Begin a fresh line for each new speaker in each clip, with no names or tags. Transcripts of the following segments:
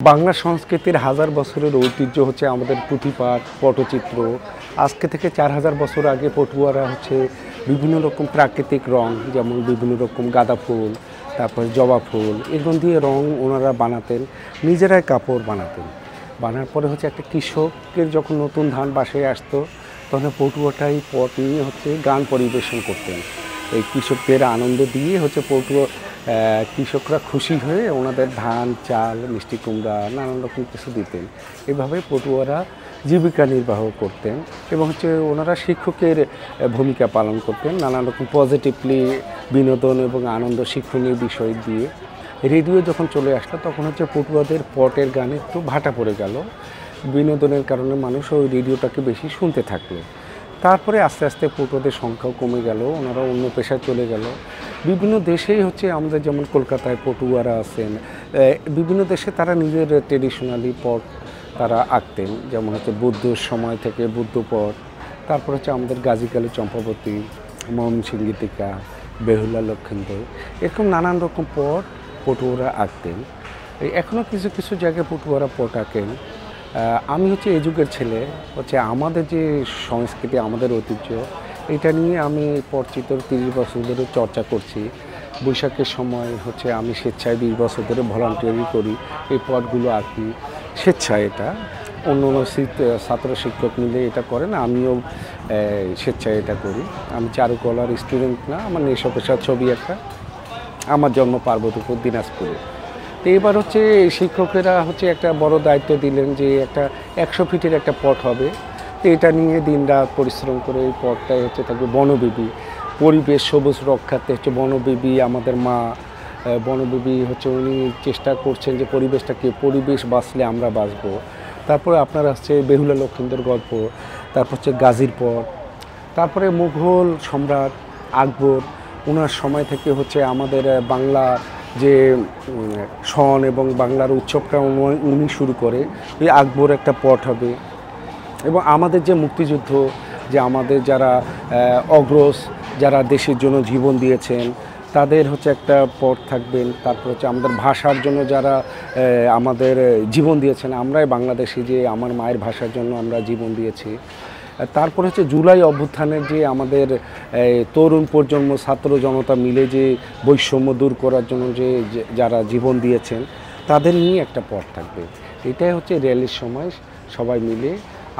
বাংলা সংস্কৃতির হাজার বছরের ঐতিহ্য হচ্ছে আমাদের পুঁথিপাঠ, পটচিত্র। আজকে থেকে 4000 বছর আগে পটুয়ারা হচ্ছে বিভিন্ন রকম প্রাকৃতিক রং, যেমন বিভিন্ন রকম গাঁদা ফুল, তারপর জবা ফুল, এগুলো দিয়ে রং ওনারা বানাতেন, নিজেরাই কাপড় বানাতেন। বানার পরে হচ্ছে একটা কৃষকের যখন নতুন ধান বাসায় আসতো, তখন পটুয়াটাই পট নিয়ে হচ্ছে গান পরিবেশন করতেন। এই কৃষকদের আনন্দ দিয়ে হচ্ছে কৃষকরা খুশি হয়ে ওনাদের ধান, চাল, মিষ্টি কুমড়া নানান রকম কিছু দিতেন। এভাবে পটুয়ারা জীবিকা নির্বাহ করতেন এবং হচ্ছে ওনারা শিক্ষকের ভূমিকা পালন করতেন নানান রকম পজিটিভলি বিনোদন এবং আনন্দ শিক্ষণীয় বিষয় দিয়ে। রেডিও যখন চলে আসলো তখন হচ্ছে পটুয়াদের পটের গানে একটু ভাটা পড়ে গেল, বিনোদনের কারণে মানুষ ওই রেডিওটাকে বেশি শুনতে থাকলো। তারপরে আস্তে আস্তে পটুয়াদের সংখ্যাও কমে গেল, ওনারা অন্য পেশায় চলে গেল। বিভিন্ন দেশেই হচ্ছে আমাদের যেমন কলকাতায় পটুয়ারা আছেন, বিভিন্ন দেশে তারা নিজের ট্রেডিশনালি পট তারা আঁকতেন, যেমন হচ্ছে বুদ্ধর সময় থেকে বুদ্ধ পট, তারপর হচ্ছে আমাদের গাজীকালী চম্পাবতী, ময়মনসিংহ গীতিকা, বেহুলা লক্ষিন্দর, এরকম নানান রকম পট পটুয়ারা আঁকতেন। এখনও কিছু কিছু জায়গায় পটুয়ারা পট আঁকেন। আমি হচ্ছে এই যুগের ছেলে, হচ্ছে আমাদের যে সংস্কৃতি, আমাদের ঐতিহ্য, এটা নিয়ে আমি পটচিত্র 30 বছর ধরে চর্চা করছি। বৈশাখের সময় হচ্ছে আমি স্বেচ্ছায় 20 বছর ধরে ভলান্টিয়ারি করি, এই পটগুলো আঁকি স্বেচ্ছায়। এটা অন্য অন্য ছাত্র শিক্ষক মিলে এটা করে না, আমিও স্বেচ্ছায় এটা করি। আমি চারুকলার স্টুডেন্ট না, আমার নেশা পেশার ছবি একটা। আমার জন্ম পার্বতীপুর, দিনাজপুরে। তো এবার হচ্ছে শিক্ষকেরা হচ্ছে একটা বড় দায়িত্ব দিলেন যে একটা 100 ফিটের একটা পট হবে। তো এটা নিয়ে দিনরাত পরিশ্রম করে এই পটটাই হচ্ছে থাকবে বনবিবি, পরিবেশ সবুজ রক্ষার্থে হচ্ছে বনবিবি আমাদের মা। বনবিবি হচ্ছে উনি চেষ্টা করছেন যে পরিবেশ বাঁচলে আমরা বাঁচবো। তারপরে আপনার হচ্ছে বেহুলা লক্ষিন্দর গল্প, তারপর হচ্ছে গাজীর পট, তারপরে মুঘল সম্রাট আকবর, ওনার সময় থেকে হচ্ছে আমাদের বাংলা যে সন এবং বাংলার উৎসবটা উনি শুরু করে, ওই আকবর একটা পট হবে। এবং আমাদের যে মুক্তিযুদ্ধ, যে আমাদের যারা অগ্রজ, যারা দেশের জন্য জীবন দিয়েছেন, তাদের হচ্ছে একটা পট থাকবেন। তারপর হচ্ছে আমাদের ভাষার জন্য যারা আমাদের জীবন দিয়েছেন, আমরাই বাংলাদেশি যে আমার মায়ের ভাষার জন্য আমরা জীবন দিয়েছি। তারপর হচ্ছে জুলাই অভ্যুত্থানের যে আমাদের তরুণ প্রজন্ম, ছাত্র জনতা মিলে যে বৈষম্য দূর করার জন্য যে যারা জীবন দিয়েছেন, তাদের নিয়ে একটা পথ থাকবে। এটাই হচ্ছে র্যালির সময় সবাই মিলে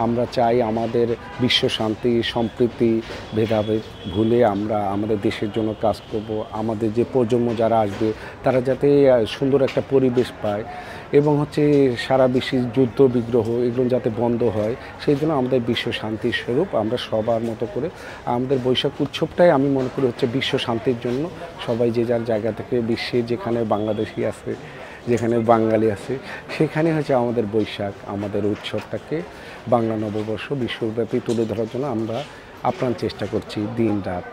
আমরা চাই আমাদের বিশ্ব শান্তি, সম্প্রীতি, ভেদাভেদ ভুলে আমরা আমাদের দেশের জন্য কাজ করব। আমাদের যে প্রজন্ম যারা আসবে তারা যাতে সুন্দর একটা পরিবেশ পায় এবং হচ্ছে সারা বিশ্বে যুদ্ধ বিগ্রহ এগুলো যাতে বন্ধ হয়, সেই জন্য আমাদের বিশ্ব শান্তির স্বরূপ আমরা সবার মতো করে আমাদের বৈশাখ উৎসবটাই আমি মনে করি হচ্ছে বিশ্ব শান্তির জন্য। সবাই যে যার জায়গা থেকে বিশ্বে যেখানে বাংলাদেশি আছে, যেখানে বাঙালি আছে, সেখানে হচ্ছে আমাদের বৈশাখ, আমাদের উৎসবটাকে বাংলা নববর্ষ বিশ্বব্যাপী তুলে ধরার জন্য আমরা আপ্রাণ চেষ্টা করছি দিন রাত।